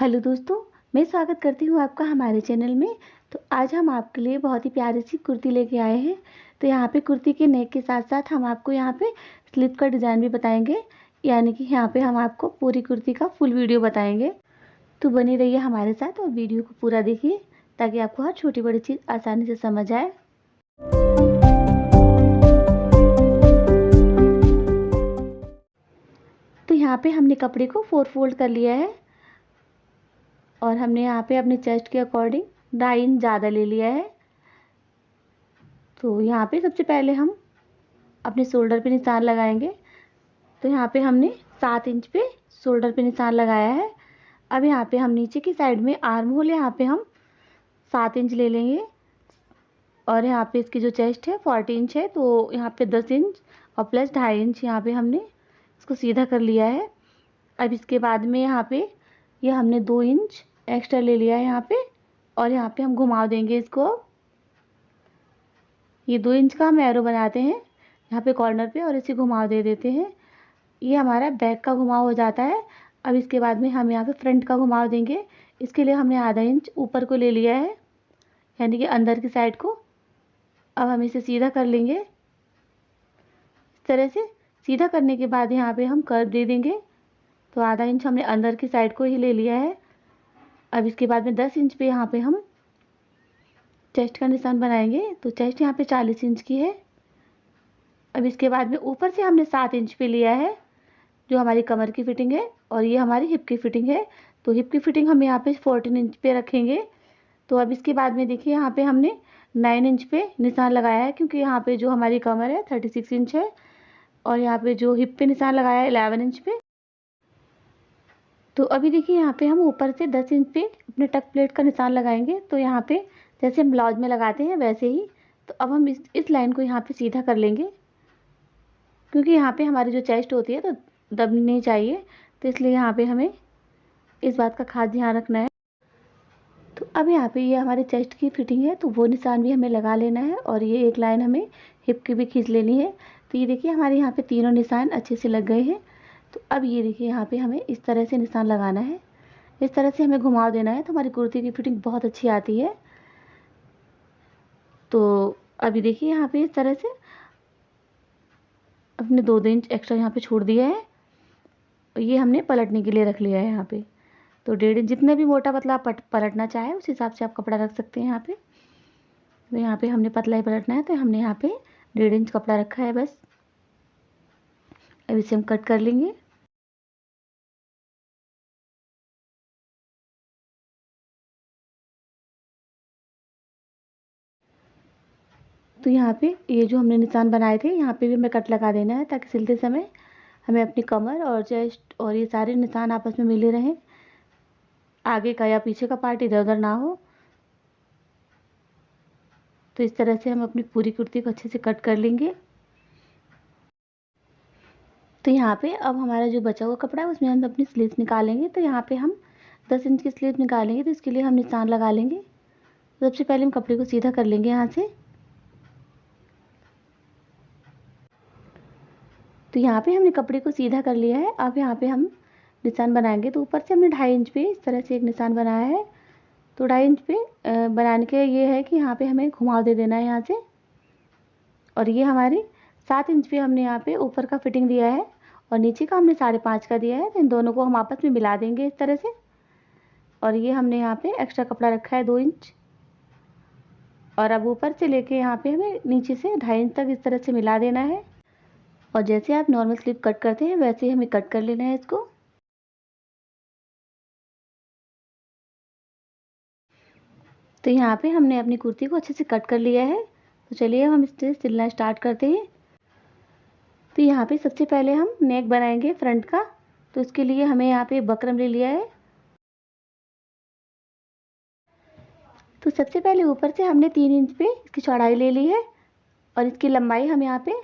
Hello दोस्तों, मैं स्वागत करती हूँ आपका हमारे चैनल में। तो आज हम आपके लिए बहुत ही प्यारी सी कुर्ती लेके आए हैं। तो यहाँ पे कुर्ती के नेक के साथ साथ हम आपको यहाँ पे स्लीव का डिज़ाइन भी बताएंगे, यानी कि यहाँ पे हम आपको पूरी कुर्ती का फुल वीडियो बताएंगे। तो बनी रहिए हमारे साथ और वीडियो को पूरा देखिए ताकि आपको हर छोटी बड़ी चीज़ आसानी से समझ आए। तो यहाँ पे हमने कपड़े को 4 फोल्ड कर लिया है और हमने यहाँ पे अपने चेस्ट के अकॉर्डिंग 2.5 इंच ज़्यादा ले लिया है। तो यहाँ पे सबसे पहले हम अपने शोल्डर पे निशान लगाएंगे। तो यहाँ पे हमने 7 इंच पे शोल्डर पे निशान लगाया है। अब यहाँ पे हम नीचे की साइड में आर्म होल यहाँ पे हम 7 इंच ले लेंगे और यहाँ पे इसकी जो चेस्ट है 40 इंच है, तो यहाँ पे 10 इंच और प्लस 2.5 इंच यहाँ पे हमने इसको सीधा कर लिया है। अब इसके बाद में यहाँ पे ये हमने 2 इंच एक्स्ट्रा ले लिया है यहाँ पे और यहाँ पे हम घुमा देंगे इसको। ये 2 इंच का हम एरो बनाते हैं यहाँ पे कॉर्नर पे और इसे घुमाव दे देते हैं। ये हमारा बैक का घुमाव हो जाता है। अब इसके बाद में हम यहाँ पे फ्रंट का घुमाव देंगे। इसके लिए हमने आधा इंच ऊपर को ले लिया है, यानी कि अंदर की साइड को। अब हम इसे सीधा कर लेंगे। इस तरह से सीधा करने के बाद यहाँ पे हम कर्व दे देंगे। तो आधा इंच हमने अंदर की साइड को ही ले लिया है। अब इसके बाद में 10 इंच पे यहाँ पे हम चेस्ट का निशान बनाएंगे। तो चेस्ट यहाँ पे 40 इंच की है। अब इसके बाद में ऊपर से हमने 7 इंच पे लिया है जो हमारी कमर की फिटिंग है और ये हमारी हिप की फिटिंग है। तो हिप की फिटिंग हम यहाँ पे 14 इंच पे रखेंगे। तो अब इसके बाद में देखिए यहाँ पे हमने 9 इंच पे निशान लगाया है, क्योंकि यहाँ पे जो हमारी कमर है 36 इंच है और यहाँ पे जो हिप पे निशान लगाया है 11 इंच पे। तो अभी देखिए यहाँ पे हम ऊपर से 10 इंच पे अपने टक प्लेट का निशान लगाएंगे। तो यहाँ पे जैसे हम ब्लाउज में लगाते हैं वैसे ही। तो अब हम इस लाइन को यहाँ पे सीधा कर लेंगे, क्योंकि यहाँ पे हमारी जो चेस्ट होती है तो दबनी नहीं चाहिए। तो इसलिए यहाँ पे हमें इस बात का खास ध्यान रखना है। तो अब यहाँ पे ये हमारी चेस्ट की फिटिंग है, तो वो निशान भी हमें लगा लेना है और ये एक लाइन हमें हिप की भी खींच लेनी है। तो ये देखिए हमारे यहाँ पे तीनों निशान अच्छे से लग गए हैं। तो अब ये देखिए यहाँ पे हमें इस तरह से निशान लगाना है, इस तरह से हमें घुमाव देना है। तो हमारी कुर्ती की फिटिंग बहुत अच्छी आती है। तो अभी देखिए यहाँ पे इस तरह से अपने 2 इंच एक्स्ट्रा यहाँ पे छोड़ दिया है। ये हमने पलटने के लिए रख लिया है यहाँ पे। तो 1.5 इंच, जितने भी मोटा पतला आप पलटना चाहे उस हिसाब से आप कपड़ा रख सकते हैं यहाँ पे। तो यहाँ पे हमने पतला ही पलटना है, तो हमने यहाँ पे 1.5 इंच कपड़ा रखा है बस। अब इसे हम कट कर लेंगे। तो यहाँ पे ये जो हमने निशान बनाए थे यहाँ पे भी हमें कट लगा देना है, ताकि सिलते समय हमें अपनी कमर और चेस्ट और ये सारे निशान आपस में मिले रहें, आगे का या पीछे का पार्ट इधर उधर ना हो। तो इस तरह से हम अपनी पूरी कुर्ती को अच्छे से कट कर लेंगे। तो यहाँ पे अब हमारा जो बचा हुआ कपड़ा है उसमें हम अपनी स्लीव्स निकालेंगे। तो यहाँ पे हम 10 इंच की स्लीव निकालेंगे, तो इसके लिए हम निशान लगा लेंगे। तो सबसे पहले हम कपड़े को सीधा कर लेंगे यहाँ से। तो यहाँ पे हमने कपड़े को सीधा कर लिया है। अब यहाँ पे हम निशान बनाएंगे। तो ऊपर से हमने 2.5 इंच पे इस तरह से एक निशान बनाया है। तो 2.5 इंच पे बनाने के ये है कि यहाँ पे हमें घुमाव दे देना है यहाँ से। और ये हमारी 7 इंच पे हमने यहाँ पे ऊपर का फिटिंग दिया है और नीचे का हमने 5.5 का दिया है। तो इन दोनों को हम आपस में मिला देंगे इस तरह से। और ये हमने यहाँ पे एक्स्ट्रा कपड़ा रखा है 2 इंच, और अब ऊपर से लेके यहाँ पे हमें नीचे से 2.5 इंच तक इस तरह से मिला देना है। और जैसे आप नॉर्मल स्लीव कट करते हैं वैसे ही हमें कट कर लेना है इसको। तो यहाँ पे हमने अपनी कुर्ती को अच्छे से कट कर लिया है। तो चलिए हम इसे सिलना स्टार्ट करते हैं। तो यहाँ पे सबसे पहले हम नेक बनाएंगे फ्रंट का। तो इसके लिए हमें यहाँ पे बकरम ले लिया है। तो सबसे पहले ऊपर से हमने 3 इंच पे इसकी चौड़ाई ले ली है और इसकी लंबाई हम यहाँ पे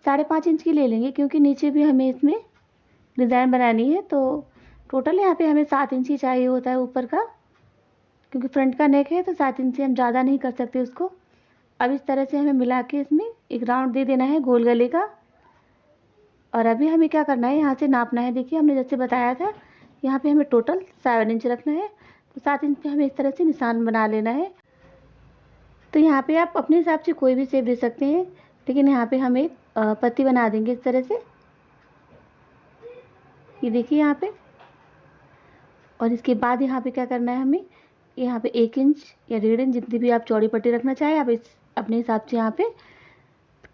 5.5 इंच की ले लेंगे, क्योंकि नीचे भी हमें इसमें डिज़ाइन बनानी है। तो टोटल यहाँ पे हमें 7 इंच ही चाहिए होता है ऊपर का, क्योंकि फ्रंट का नेक है तो 7 इंच से हम ज़्यादा नहीं कर सकते उसको। अब इस तरह से हमें मिला के इसमें एक राउंड दे देना है गोल गले का। और अभी हमें क्या करना है, यहाँ से नापना है। देखिए हमने जैसे बताया था यहाँ पे हमें टोटल 7 इंच रखना है। तो 7 इंच पे हमें इस तरह से निशान बना लेना है। तो यहाँ पे आप अपने हिसाब से कोई भी शेप दे सकते हैं, लेकिन यहाँ पे हम एक पत्ती बना देंगे इस तरह से। ये देखिए यहाँ पे। और इसके बाद यहाँ पे क्या करना है, हमें यहाँ पे 1 इंच या 1.5 इंच जितनी भी आप चौड़ी पट्टी रखना चाहें, आप इस अपने हिसाब से यहाँ पे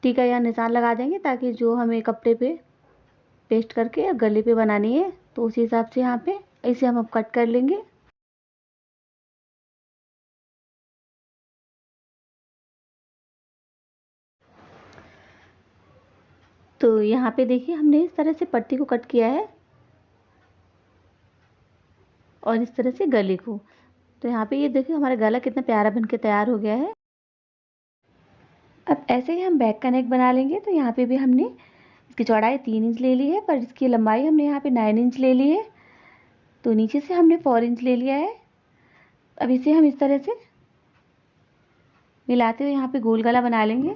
टीका या निशान लगा देंगे, ताकि जो हमें कपड़े पे पेस्ट करके या गले पे बनानी है तो उसी हिसाब से यहाँ पे इसे हम अब कट कर लेंगे। तो यहाँ पे देखिए हमने इस तरह से पट्टी को कट किया है और इस तरह से गले को। तो यहाँ पे ये देखिए हमारा गला कितना प्यारा बन के तैयार हो गया है। अब ऐसे ही हम बैक का नेक बना लेंगे। तो यहाँ पे भी हमने इसकी चौड़ाई 3 इंच ले ली है, पर इसकी लंबाई हमने यहाँ पे 9 इंच ले ली है। तो नीचे से हमने 4 इंच ले लिया है। अब इसे हम इस तरह से मिलाते हुए यहाँ पे गोल गला बना लेंगे।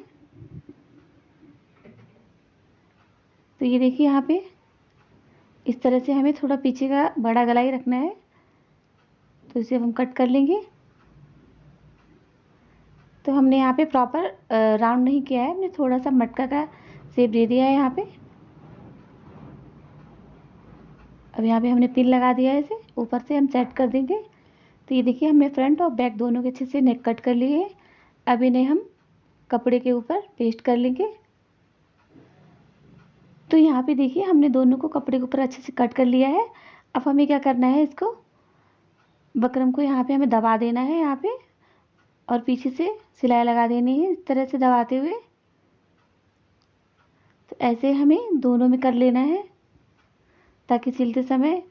तो ये देखिए यहाँ पे इस तरह से हमें थोड़ा पीछे का बड़ा गला ही रखना है। तो इसे हम कट कर लेंगे। तो हमने यहाँ पे प्रॉपर राउंड नहीं किया है, हमने थोड़ा सा मटका का शेप दे दिया है यहाँ पे। अब यहाँ पे हमने पिन लगा दिया है, इसे ऊपर से हम सेट कर देंगे। तो ये देखिए हमने फ्रंट और बैक दोनों के अच्छे से नेक कट कर लिए है। अब इन्हें हम कपड़े के ऊपर पेस्ट कर लेंगे। तो यहाँ पे देखिए हमने दोनों को कपड़े के ऊपर अच्छे से कट कर लिया है। अब हमें क्या करना है, इसको बकरम को यहाँ पे हमें दबा देना है यहाँ पे, और पीछे से सिलाई लगा देनी है इस तरह से दबाते हुए। तो ऐसे हमें दोनों में कर लेना है, ताकि सिलते समय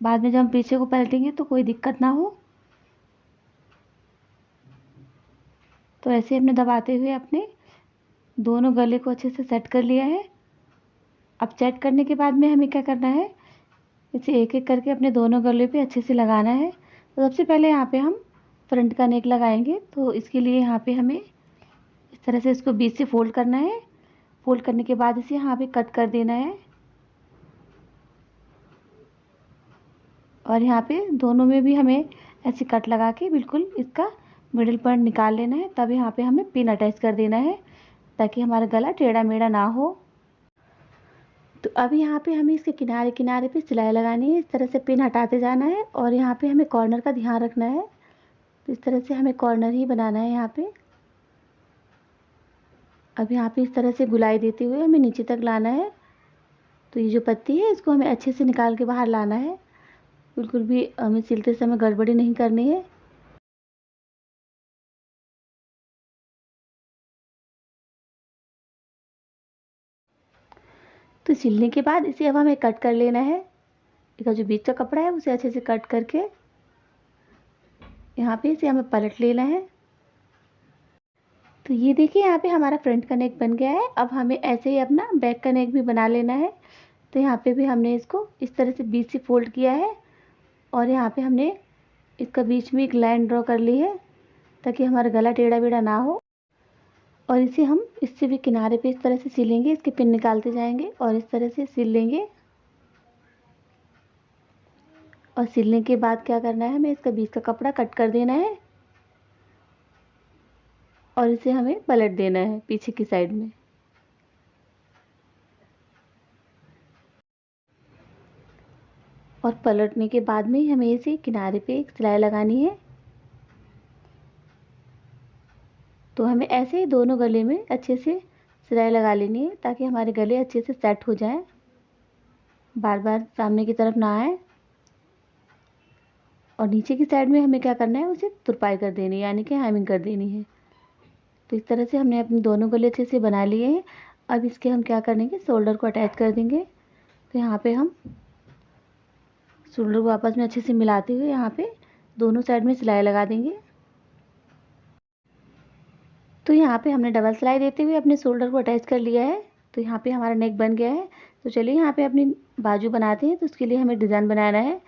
बाद में जब हम पीछे को पलटेंगे तो कोई दिक्कत ना हो। तो ऐसे हमने दबाते हुए अपने दोनों गले को अच्छे से सेट कर लिया है। अब सेट करने के बाद में हमें क्या करना है, इसे एक एक करके अपने दोनों गले पे अच्छे से लगाना है। तो सबसे पहले यहाँ पे हम फ्रंट का नेक लगाएंगे। तो इसके लिए यहाँ पे हमें इस तरह से इसको बीच से फोल्ड करना है। फोल्ड करने के बाद इसे यहाँ पे कट कर देना है, और यहाँ पे दोनों में भी हमें ऐसे कट लगा के बिल्कुल इसका मिडिल पॉइंट निकाल लेना है। तब यहाँ पे हमें पिन अटैच कर देना है, ताकि हमारा गला टेढ़ा मेढ़ा ना हो। तो अब यहाँ पे हमें इसके किनारे किनारे पे सिलाई लगानी है। इस तरह से पिन हटाते जाना है, और यहाँ पे हमें कॉर्नर का ध्यान रखना है। तो इस तरह से हमें कॉर्नर ही बनाना है यहाँ पे। अब यहाँ पे इस तरह से गुलाई देते हुए हमें नीचे तक लाना है। तो ये जो पत्ती है इसको हमें अच्छे से निकाल के बाहर लाना है। बिल्कुल भी हमें सिलते समय गड़बड़ी नहीं करनी है। तो सिलने के बाद इसे अब हमें कट कर लेना है। इसका जो बीच का कपड़ा है उसे अच्छे से कट करके यहाँ पे इसे हमें पलट लेना है। तो ये देखिए यहाँ पे हमारा फ्रंट का नेक बन गया है। अब हमें ऐसे ही अपना बैक का नेक भी बना लेना है। तो यहाँ पे भी हमने इसको इस तरह से बीच से फोल्ड किया है, और यहाँ पे हमने इसका बीच में एक लाइन ड्रॉ कर ली है, ताकि हमारा गला टेढ़ा बेढ़ा ना हो। और इसे हम इससे भी किनारे पे इस तरह से सिलेंगे, इसके पिन निकालते जाएंगे और इस तरह से सिल लेंगे। और सिलने के बाद क्या करना है, हमें इसका बीच का कपड़ा कट कर देना है, और इसे हमें पलट देना है पीछे की साइड में। और पलटने के बाद में हमें इसे किनारे पे एक सिलाई लगानी है। तो हमें ऐसे ही दोनों गले में अच्छे से सिलाई लगा लेनी है, ताकि हमारे गले अच्छे से सेट हो जाएं, बार बार सामने की तरफ ना आए। और नीचे की साइड में हमें क्या करना है, उसे तुरपाई कर देनी है, यानी कि हेमिंग कर देनी है। तो इस तरह से हमने अपने दोनों गले अच्छे से बना लिए हैं। अब इसके हम क्या करेंगे, शोल्डर को अटैच कर देंगे। तो यहाँ पे हम शोल्डर को आपस में अच्छे से मिलाते हुए यहाँ पे दोनों साइड में सिलाई लगा देंगे। तो यहाँ पे हमने डबल सिलाई देते हुए अपने शोल्डर को अटैच कर लिया है। तो यहाँ पे हमारा नेक बन गया है। तो चलिए यहाँ पे अपनी बाजू बनाते हैं। तो उसके लिए हमें डिज़ाइन बनाना है।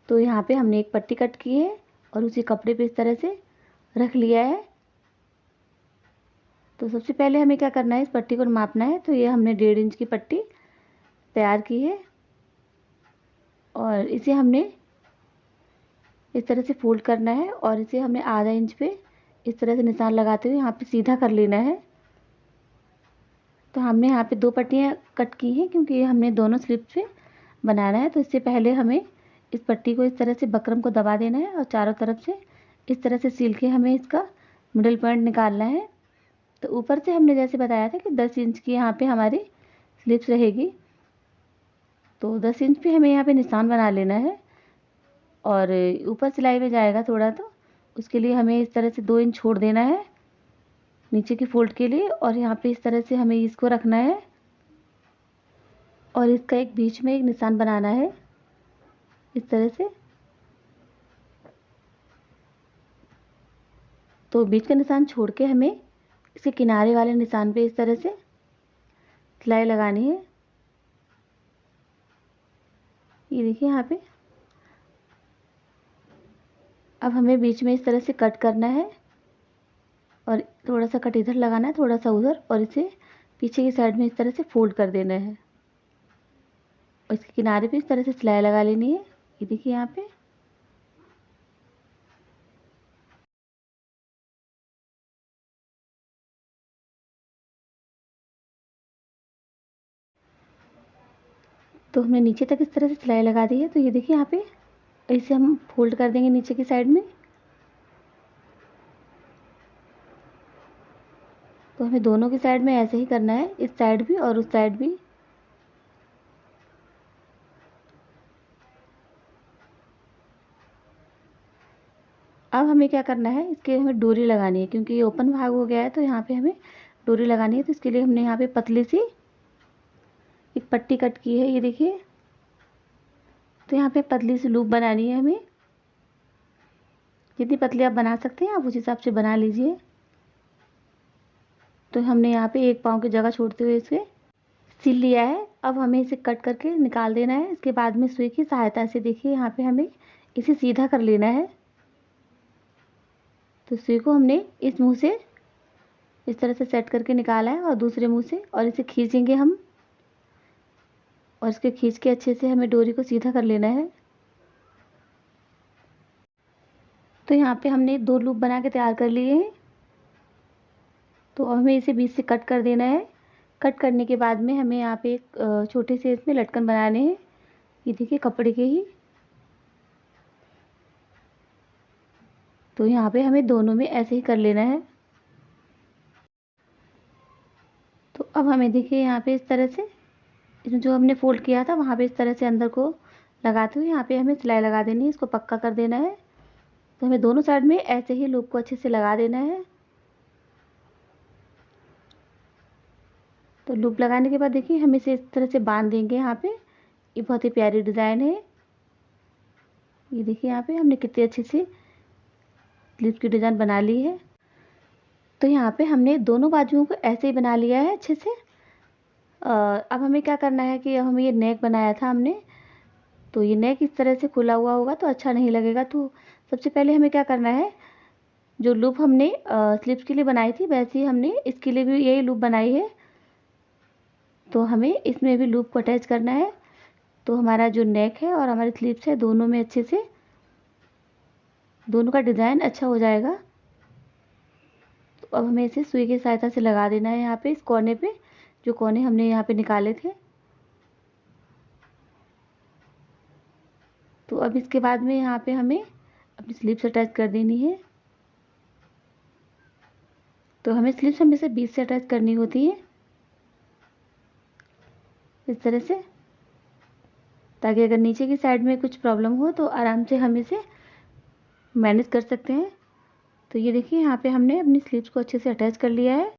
तो यहाँ पे हमने एक पट्टी कट की है और उसी कपड़े पे इस तरह से रख लिया है। तो सबसे पहले हमें क्या करना है, इस पट्टी को मापना है। तो ये हमने 1.5 इंच की पट्टी तैयार की है, और इसे हमने इस तरह से फोल्ड करना है और इसे हमने आधा इंच पे इस तरह से निशान लगाते हुए यहाँ पे सीधा कर लेना है। तो हमने यहाँ पे 2 पट्टियाँ कट की हैं क्योंकि ये हमने दोनों स्लिप पे बनाना है। तो इससे पहले हमें इस पट्टी को इस तरह से बकरम को दबा देना है और चारों तरफ से इस तरह से सील के हमें इसका मिडल पॉइंट निकालना है। तो ऊपर से हमने जैसे बताया था कि 10 इंच की यहाँ पे हमारी स्लिप्स रहेगी, तो 10 इंच पे हमें यहाँ पे निशान बना लेना है और ऊपर सिलाई में जाएगा थोड़ा, तो उसके लिए हमें इस तरह से 2 इंच छोड़ देना है नीचे की फोल्ड के लिए और यहाँ पे इस तरह से हमें इसको रखना है और इसका एक बीच में एक निशान बनाना है इस तरह से। तो बीच का निशान छोड़ के हमें इसके किनारे वाले निशान पे इस तरह से सिलाई लगानी है। ये देखिए यहाँ पे अब हमें बीच में इस तरह से कट करना है और थोड़ा सा कट इधर लगाना है, थोड़ा सा उधर, और इसे पीछे की साइड में इस तरह से फोल्ड कर देना है और इसके किनारे पे इस तरह से सिलाई लगा लेनी है। ये देखिए यहाँ पे तो हमने नीचे तक इस तरह से सिलाई लगा दी है। तो ये देखिए यहाँ पे इसे हम फोल्ड कर देंगे नीचे की साइड में। तो हमें दोनों की साइड में ऐसे ही करना है, इस साइड भी और उस साइड भी। अब हमें क्या करना है, इसके हमें डोरी लगानी है क्योंकि ये ओपन भाग हो गया है, तो यहाँ पे हमें डोरी लगानी है। तो इसके लिए हमने यहाँ पे पतली सी एक पट्टी कट की है, ये देखिए। तो यहाँ पे पतली सी लूप बनानी है हमें। जितनी पतली आप बना सकते हैं आप उस हिसाब से बना लीजिए। तो हमने यहाँ पे एक पाँव की जगह छोड़ते हुए इसे सिल लिया है। अब हमें इसे कट करके निकाल देना है। इसके बाद में सुई की सहायता से देखिए यहाँ पे हमें इसे सीधा कर लेना है। तो सुई को हमने इस मुंह से इस तरह से सेट करके निकाला है और दूसरे मुंह से, और इसे खींचेंगे हम और इसके खींच के अच्छे से हमें डोरी को सीधा कर लेना है। तो यहाँ पे हमने 2 लूप बना के तैयार कर लिए हैं। तो अब हमें इसे बीच से कट कर देना है। कट करने के बाद में हमें यहाँ पे एक छोटे से इसमें लटकन बनाने हैं, ये देखिए कपड़े के ही। तो यहाँ पे हमें दोनों में ऐसे ही कर लेना है। तो अब हमें देखिए यहाँ पे इस तरह से इसमें जो हमने फोल्ड किया था वहाँ पे इस तरह से अंदर को लगाते हुए यहाँ पे हमें सिलाई लगा देनी है, इसको पक्का कर देना है। तो हमें दोनों साइड में ऐसे ही लूप को अच्छे से लगा देना है। तो लूप लगाने के बाद देखिए हम इसे इस तरह से बांध देंगे यहाँ पे। ये बहुत ही प्यारी डिज़ाइन है। ये देखिए यहाँ पे हमने कितनी अच्छी सी स्लीव्स की डिज़ाइन बना ली है। तो यहाँ पे हमने दोनों बाजुओं को ऐसे ही बना लिया है अच्छे से। अब हमें क्या करना है कि हमें ये नेक बनाया था हमने, तो ये नेक इस तरह से खुला हुआ होगा तो अच्छा नहीं लगेगा। तो सबसे पहले हमें क्या करना है, जो लूप हमने स्लीव्स के लिए बनाई थी वैसे ही हमने इसके लिए भी यही लूप बनाई है। तो हमें इसमें भी लूप को अटैच करना है। तो हमारा जो नेक है और हमारी स्लीव्स है दोनों में अच्छे से दोनों का डिज़ाइन अच्छा हो जाएगा। तो अब हमें इसे सुई की सहायता से लगा देना है यहाँ पे इस कोने पे, जो कोने हमने यहाँ पे निकाले थे। तो अब इसके बाद में यहाँ पे हमें अपनी स्लीव्स अटैच कर देनी है। तो हमें स्लीव्स हमेशा बीच से अटैच करनी होती है इस तरह से, ताकि अगर नीचे की साइड में कुछ प्रॉब्लम हो तो आराम से हम इसे मैनेज कर सकते हैं। तो ये देखिए यहाँ पे हमने अपनी स्लीव्स को अच्छे से अटैच कर लिया है।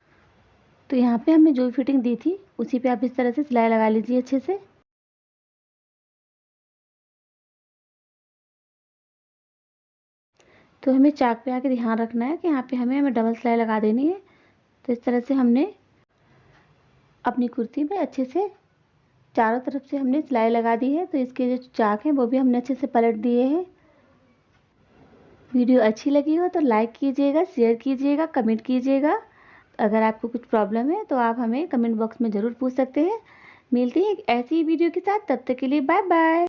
तो यहाँ पे हमने जो फिटिंग दी थी उसी पे आप इस तरह से सिलाई लगा लीजिए अच्छे से। तो हमें चाक पे आके ध्यान रखना है कि यहाँ पे हमें डबल सिलाई लगा देनी है। तो इस तरह से हमने अपनी कुर्ती में अच्छे से चारों तरफ से हमने सिलाई लगा दी है। तो इसके जो चाक हैं वो भी हमने अच्छे से पलट दिए हैं। वीडियो अच्छी लगी हो तो लाइक कीजिएगा, शेयर कीजिएगा, कमेंट कीजिएगा। अगर आपको कुछ प्रॉब्लम है तो आप हमें कमेंट बॉक्स में ज़रूर पूछ सकते हैं। मिलते हैं एक ऐसी ही वीडियो के साथ, तब तक के लिए बाय बाय।